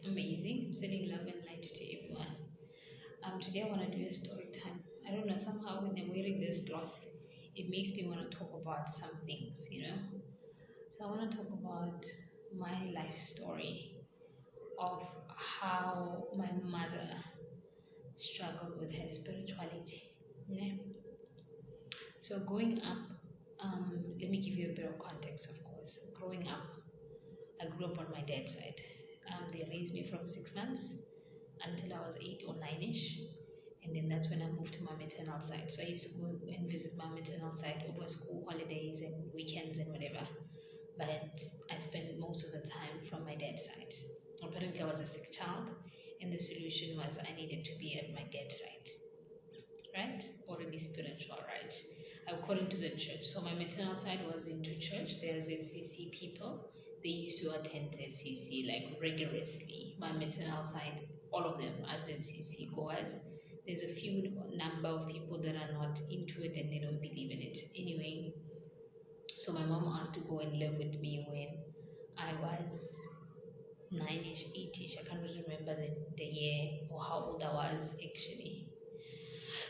Amazing. Sending love and light to everyone. Today I want to do a story time. I don't know, somehow when I'm wearing this cloth, it makes me want to talk about some things. So I want to talk about my life story of how my mother struggled with her spirituality. Yeah. So growing up, let me give you a bit of context, of course. Growing up, I grew up on my dad's side. They raised me from 6 months until I was 8 or 9ish, and then that's when I moved to my maternal side. So I used to go and visit my maternal side over school holidays and weekends and whatever. But I spent most of the time from my dad's side. Apparently, I was a sick child, and the solution was I needed to be at my dad's side, right? Already spiritual, right? According to the church. So my maternal side was into church. There's ZCC people. They used to attend ZCC like rigorously. My maternal side, all of them are ZCC goers. There's a few number of people that are not into it and they don't believe in it. Anyway, so my mom asked to go and live with me when I was 9ish, 8ish. I can't really remember the year or how old I was actually.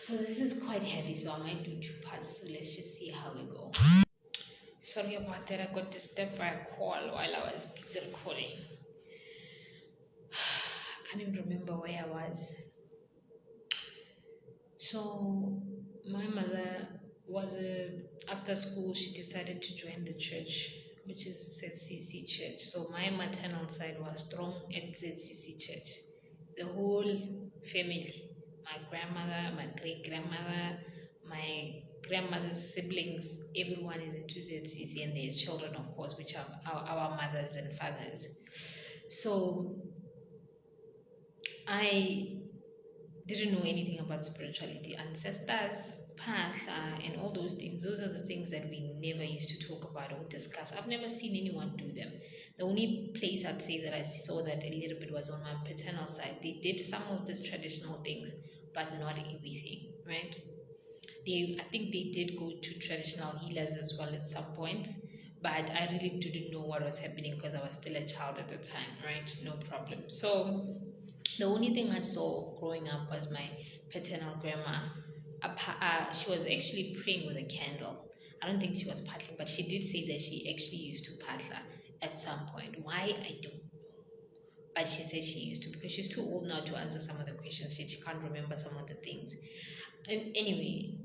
So this is quite heavy, so I might do 2 parts. So let's just see how we go. Sorry about that. I got disturbed by a call while I was busy recording. I can't even remember where I was. So my mother was after school. She decided to join the church, which is ZCC Church. So my maternal side was strong at ZCC Church. The whole family, my grandmother, my great grandmother, my grandmother's siblings, everyone is into ZCC and their children, of course, which are our mothers and fathers. So I didn't know anything about spirituality, ancestors, past, and all those things. Those are the things that we never used to talk about or discuss. I've never seen anyone do them. The only place I'd say that I saw that a little bit was on my paternal side. They did some of these traditional things, but not everything, right? I think they did go to traditional healers as well at some point, but I really didn't know what was happening because I was still a child at the time, right? No problem. So the only thing I saw growing up was my paternal grandma. She was actually praying with a candle. I don't think she was paddling, but she did say that she actually used to paddle at some point. Why, I don't know. But she said she used to because she's too old now to answer some of the questions. She can't remember some of the things. Anyway,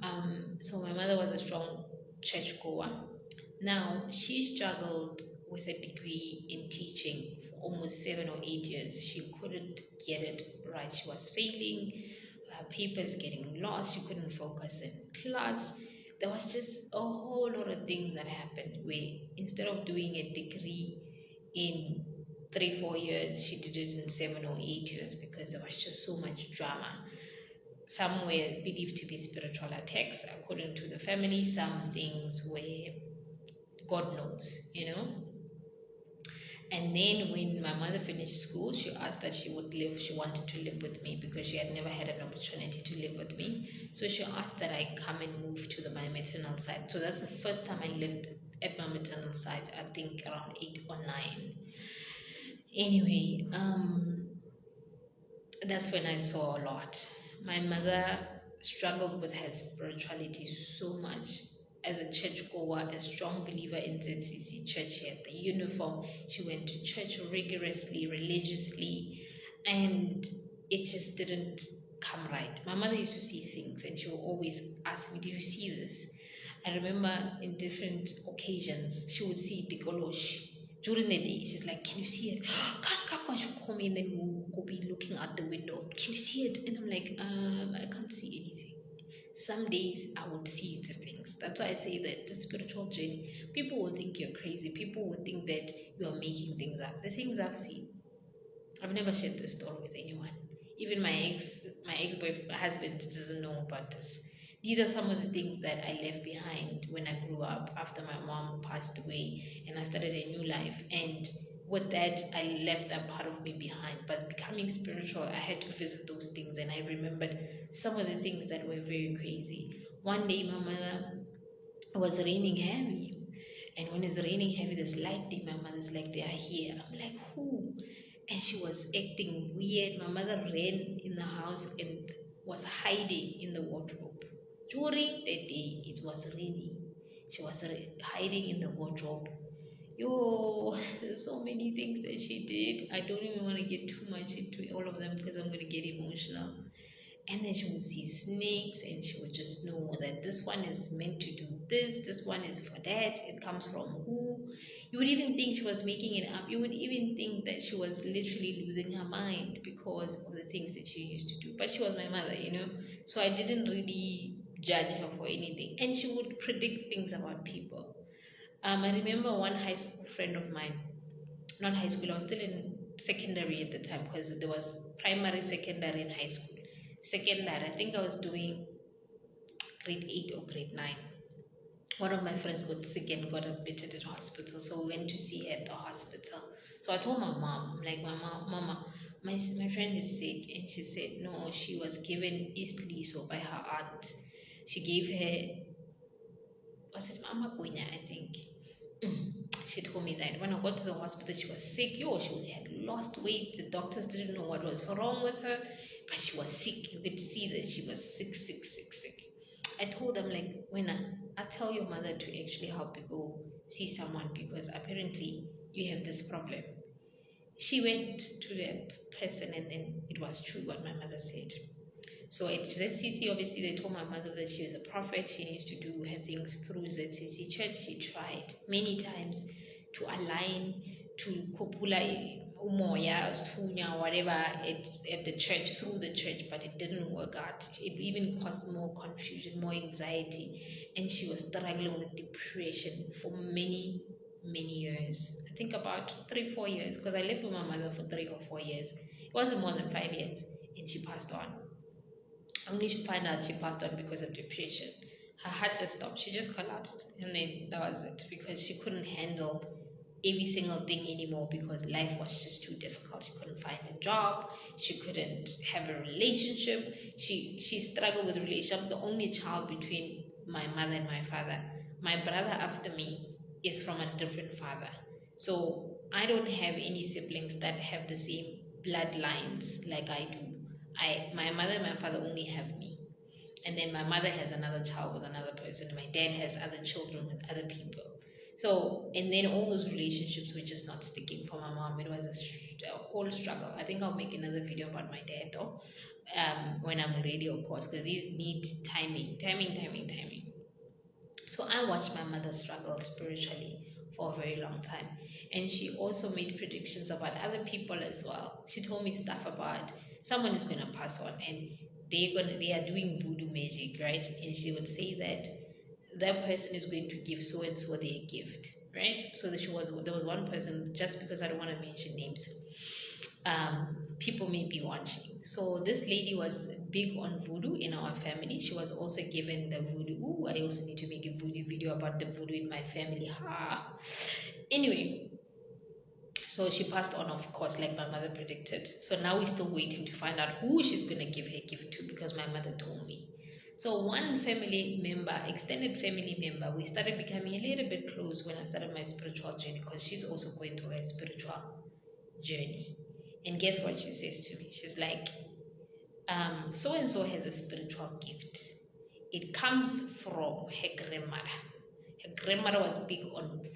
so my mother was a strong church goer. Now, she struggled with a degree in teaching for almost 7 or 8 years. She couldn't get it right. She was failing, papers getting lost. She couldn't focus in class. There was just a whole lot of things that happened where instead of doing a degree in 3 4 years, she did it in 7 or 8 years because there was just so much drama. Some were believed to be spiritual attacks according to the family. Some things were God knows. And then when my mother finished school, she asked that she wanted to live with me because she had never had an opportunity to live with me. So she asked that I come and move to my maternal side. So that's the first time I lived at my maternal side, I think around 8 or 9. Anyway, that's when I saw a lot. My mother struggled with her spirituality so much. As a churchgoer, a strong believer in ZCC church, she had the uniform. She went to church rigorously, religiously, and it just didn't come right. My mother used to see things, and she would always ask me, "Do you see this?" I remember in different occasions, she would see Dikolosh. During the day, she's like, "Can you see it?" Come, she'll call me and then we'll go be looking out the window. "Can you see it?" And I'm like, I can't see anything. Some days I would see the things. That's why I say that the spiritual journey, people will think you're crazy. People will think that you are making things up. The things I've seen, I've never shared this story with anyone. Even my ex-boyfriend, husband doesn't know about this. These are some of the things that I left behind when I grew up after my mom passed away and I started a new life. And with that, I left that part of me behind. But becoming spiritual, I had to visit those things and I remembered some of the things that were very crazy. One day, my mother, it was raining heavy. And when it's raining heavy, there's lightning. My mother's like, "They are here." I'm like, "Who?" and she was acting weird. My mother ran in the house and was hiding in the wardrobe. During the day, it was raining. She was hiding in the wardrobe. Yo, there's so many things that she did. I don't even want to get too much into all of them because I'm going to get emotional. And then she would see snakes and she would just know that this one is meant to do this one is for that, it comes from who. You would even think she was making it up. You would even think that she was literally losing her mind because of the things that she used to do. But she was my mother, so I didn't really judge her for anything. And she would predict things about people. I remember one high school friend of mine, not high school, I was still in secondary at the time because there was primary, secondary, and high school. Secondary, I think I was doing grade 8 or grade 9. One of my friends got sick and got admitted in hospital, so we went to see her at the hospital. So I told my mom, like, Mama, my friend is sick, and she said no, she was given East Liso by her aunt. She gave her, was it Mama Gunya, I think. She told me that when I got to the hospital, she was sick. She had lost weight. The doctors didn't know what was wrong with her, but she was sick. You could see that she was sick. I told them, like, when I tell your mother to actually help you go see someone because apparently you have this problem. She went to the person and then it was true what my mother said. So at ZCC, obviously, they told my mother that she was a prophet. She needs to do her things through ZCC Church. She tried many times to align, to kopula umoya, stunya, whatever, at the church, through the church, but it didn't work out. It even caused more confusion, more anxiety, and she was struggling with depression for many, many years. I think about 3-4 years, because I lived with my mother for 3 or 4 years. It wasn't more than 5 years, and she passed on. Only to find out she passed on because of depression. Her heart just stopped. She just collapsed. And then that was it. Because she couldn't handle every single thing anymore because life was just too difficult. She couldn't find a job. She couldn't have a relationship. She struggled with relationships. The only child between my mother and my father. My brother after me is from a different father. So I don't have any siblings that have the same bloodlines like I do. My mother and my father only have me. And then my mother has another child with another person. My dad has other children with other people. So, and then all those relationships were just not sticking for my mom. It was a whole struggle. I think I'll make another video about my dad though, when I'm ready, of course, because these need timing. So I watched my mother struggle spiritually for a very long time. And she also made predictions about other people as well. She told me stuff about someone is going to pass on and they are doing voodoo magic, right? And she would say that person is going to give so and so their gift, right? So there was one person, just because I don't want to mention names, people may be watching. So this lady was big on voodoo in our family. She was also given the voodoo. Ooh, I also need to make a voodoo video about the voodoo in my family. Ha. Anyway, so she passed on, of course, like my mother predicted. So now we're still waiting to find out who she's going to give her gift to because my mother told me. So one family member, extended family member, we started becoming a little bit close when I started my spiritual journey because she's also going through a spiritual journey. And guess what she says to me? She's like, so and so has a spiritual gift. It comes from her grandmother. Her grandmother was big on voodoo.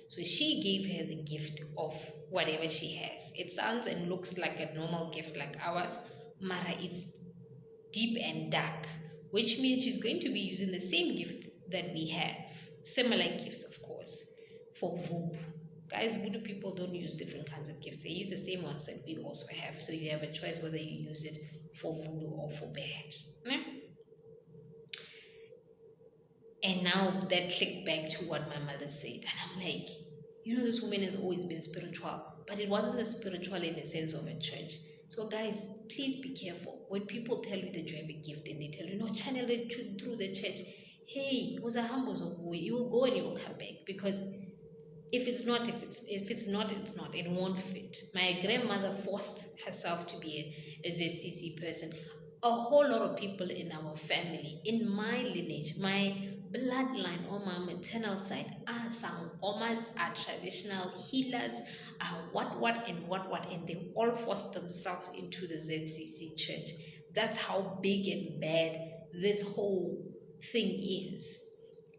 So she gave her the gift of whatever she has. It sounds and looks like a normal gift like ours, but it's deep and dark, which means she's going to be using the same gift that we have. Similar gifts, of course, for voodoo. Guys, voodoo people don't use different kinds of gifts. They use the same ones that we also have. So you have a choice whether you use it for voodoo or for bad. Yeah? And now that clicked back to what my mother said. And I'm like, this woman has always been spiritual. But it wasn't a spiritual in the sense of a church. So guys, please be careful. When people tell you that you have a gift and they tell you, no, channel it through the church. Hey, was a humble you will go and you will come back. Because if it's not, it's not. It won't fit. My grandmother forced herself to be a ZCC person. A whole lot of people in our family, in my lineage, my bloodline on my maternal side are sangomas, are traditional healers, are what and what, and they all forced themselves into the ZCC church. That's how big and bad this whole thing is.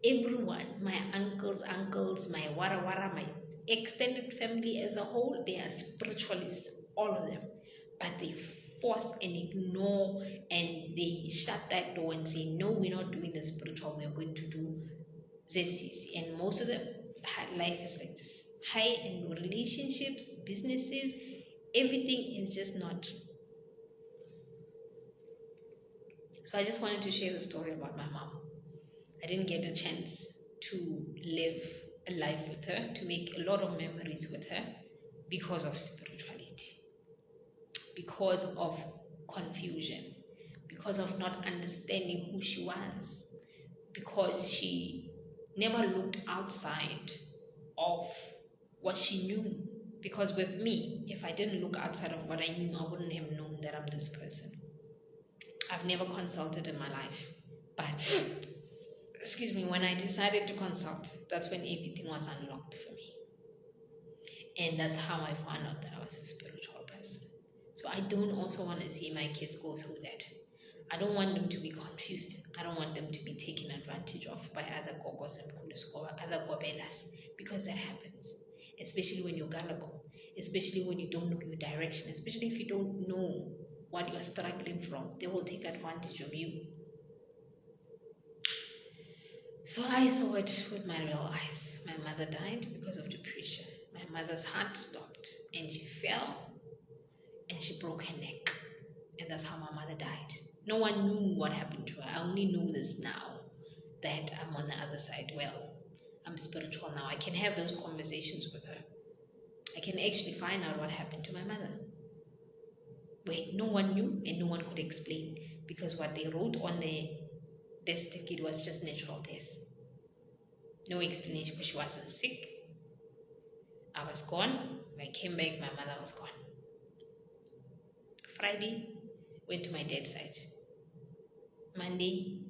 Everyone, my uncles, my wara, my extended family as a whole, they are spiritualists, all of them. But they force and ignore, and they shut that door and say, no, we're not doing the spiritual, we're going to do ZCC. And most of them, life is like this. High-end relationships, businesses, everything is just not. So I just wanted to share the story about my mom. I didn't get a chance to live a life with her, to make a lot of memories with her because of spirituality, because of confusion, because of not understanding who she was, because she never looked outside of what she knew. Because with me, if I didn't look outside of what I knew, I wouldn't have known that I'm this person. I've never consulted in my life, but excuse me, when I decided to consult, that's when everything was unlocked for me. And that's how I found out that I was a spiritual person. So I don't also want to see my kids go through that. I don't want them to be confused. I don't want them to be taken advantage of by other gogos and kulusko, other gobelas, because that happens. Especially when you're gullible, especially when you don't know your direction, especially if you don't know what you're struggling from, they will take advantage of you. So I saw it with my real eyes. My mother died because of depression. My mother's heart stopped and she fell and she broke her neck. And that's how my mother died. No one knew what happened to her. I only know this now that I'm on the other side. Well, I'm spiritual now. I can have those conversations with her. I can actually find out what happened to my mother. Wait, no one knew and no one could explain, because what they wrote on the death certificate was just natural death. No explanation, because she wasn't sick. I was gone. When I came back, my mother was gone. Friday, went to my dad's side. Monday.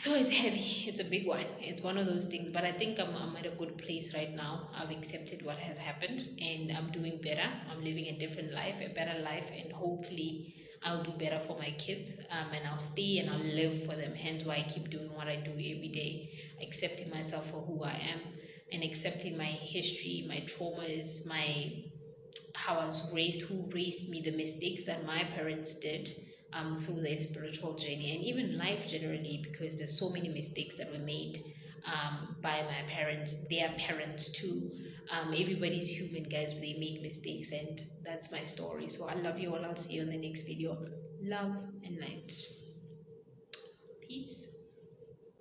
So it's heavy. It's a big one. It's one of those things. But I think I'm at a good place right now. I've accepted what has happened and I'm doing better. I'm living a different life, a better life, and hopefully I'll do better for my kids, and I'll stay and I'll live for them. Hence why I keep doing what I do every day, accepting myself for who I am and accepting my history, my traumas, how I was raised, who raised me, the mistakes that my parents did through their spiritual journey, and even life generally, because there's so many mistakes that were made by my parents, their parents too. Everybody's human, guys. They make mistakes, and that's my story. So I love you all. I'll see you in the next video. Love and light. Peace.